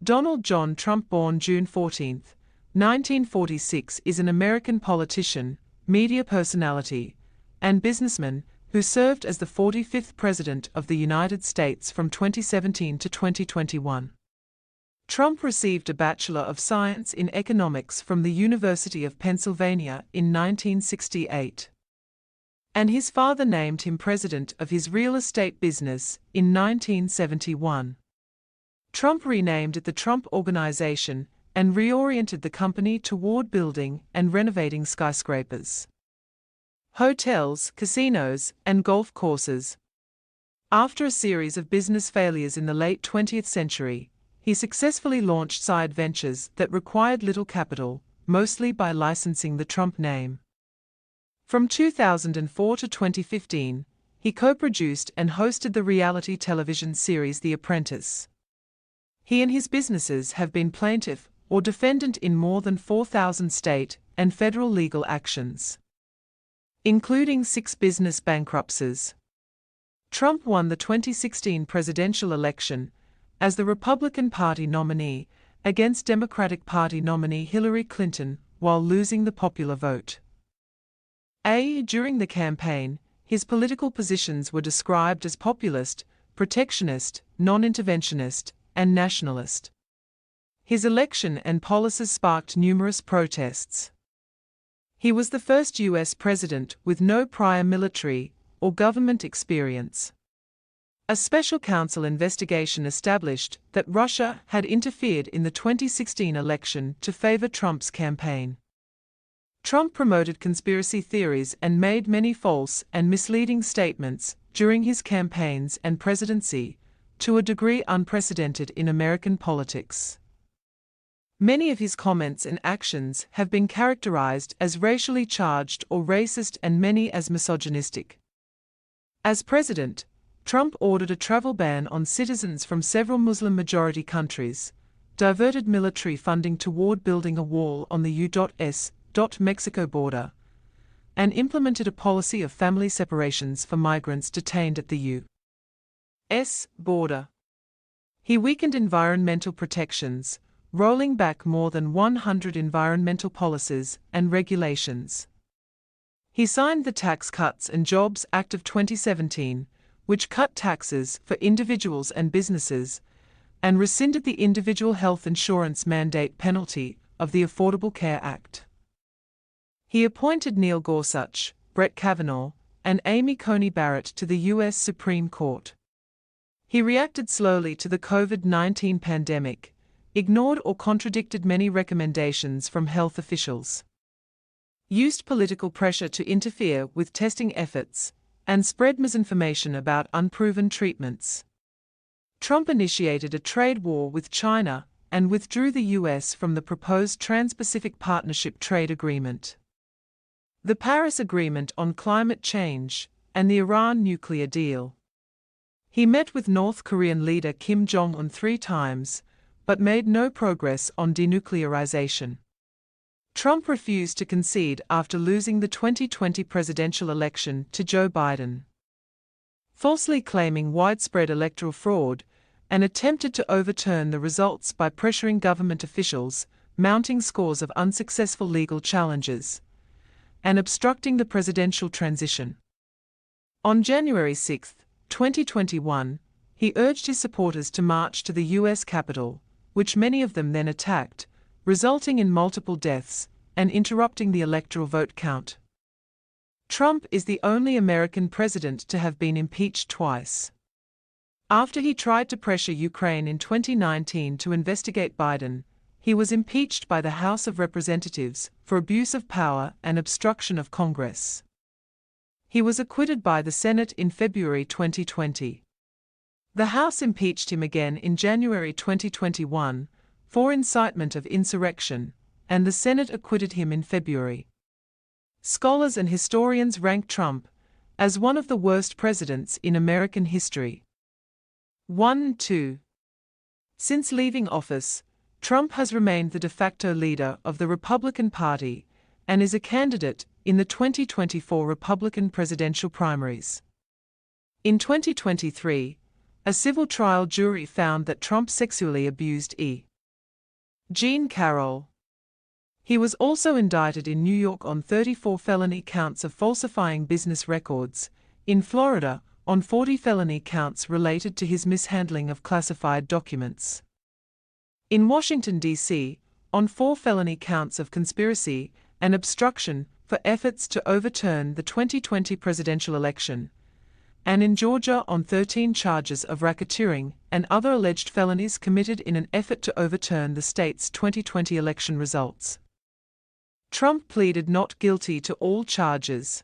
Donald John Trump, born June 14, 1946, is an American politician, media personality, and businessman who served as the 45th President of the United States from 2017 to 2021. Trump received a Bachelor of Science in Economics from the University of Pennsylvania in 1968. And his father named him president of his real estate business in 1971. Trump renamed it the Trump Organization and reoriented the company toward building and renovating skyscrapers, hotels, casinos, and golf courses. After a series of business failures in the late 20th century, he successfully launched side ventures that required little capital, mostly by licensing the Trump name. From 2004 to 2015, he co-produced and hosted the reality television series The Apprentice. He and his businesses have been plaintiff or defendant in more than 4,000 state and federal legal actions, including 6 business bankruptcies. Trump won the 2016 presidential election as the Republican Party nominee against Democratic Party nominee Hillary Clinton while losing the popular vote. During the campaign, his political positions were described as populist, protectionist, non-interventionist, and nationalist. His election and policies sparked numerous protests. He was the first U.S. president with no prior military or government experience. A special counsel investigation established that Russia had interfered in the 2016 election to favor Trump's campaign. Trump promoted conspiracy theories and made many false and misleading statements during his campaigns and presidency, to a degree unprecedented in American politics. Many of his comments and actions have been characterized as racially charged or racist, and many as misogynistic. As president, Trump ordered a travel ban on citizens from several Muslim-majority countries, diverted military funding toward building a wall on the U.S. Mexico border, and implemented a policy of family separations for migrants detained at the U.S. border. He weakened environmental protections, rolling back more than 100 environmental policies and regulations. He signed the Tax Cuts and Jobs Act of 2017, which cut taxes for individuals and businesses, and rescinded the individual health insurance mandate penalty of the Affordable Care Act. He appointed Neil Gorsuch, Brett Kavanaugh, and Amy Coney Barrett to the U.S. Supreme Court. He reacted slowly to the COVID-19 pandemic, ignored or contradicted many recommendations from health officials, used political pressure to interfere with testing efforts, and spread misinformation about unproven treatments. Trump initiated a trade war with China and withdrew the U.S. from the proposed Trans-Pacific Partnership Trade Agreement, the Paris Agreement on Climate Change, and the Iran nuclear deal. He met with North Korean leader Kim Jong-un 3 times, but made no progress on denuclearization. Trump refused to concede after losing the 2020 presidential election to Joe Biden, falsely claiming widespread electoral fraud, and attempted to overturn the results by pressuring government officials, mounting scores of unsuccessful legal challenges, and obstructing the presidential transition. On January 6, 2021, he urged his supporters to march to the U.S. Capitol, which many of them then attacked, resulting in multiple deaths and interrupting the electoral vote count. Trump is the only American president to have been impeached twice. After he tried to pressure Ukraine in 2019 to investigate Biden, he was impeached by the House of Representatives for abuse of power and obstruction of Congress. He was acquitted by the Senate in February 2020. The House impeached him again in January 2021 for incitement of insurrection, and the Senate acquitted him in February. Scholars and historians rank Trump as one of the worst presidents in American history. 1-2. Since leaving office, Trump has remained the de facto leader of the Republican Party and is a candidate in the 2024 Republican presidential primaries. In 2023, a civil trial jury found that Trump sexually abused E. Jean Carroll. He was also indicted in New York on 34 felony counts of falsifying business records, in Florida on 40 felony counts related to his mishandling of classified documents. In Washington, D.C., on 4 felony counts of conspiracy and obstruction for efforts to overturn the 2020 presidential election, and in Georgia on 13 charges of racketeering and other alleged felonies committed in an effort to overturn the state's 2020 election results. Trump pleaded not guilty to all charges.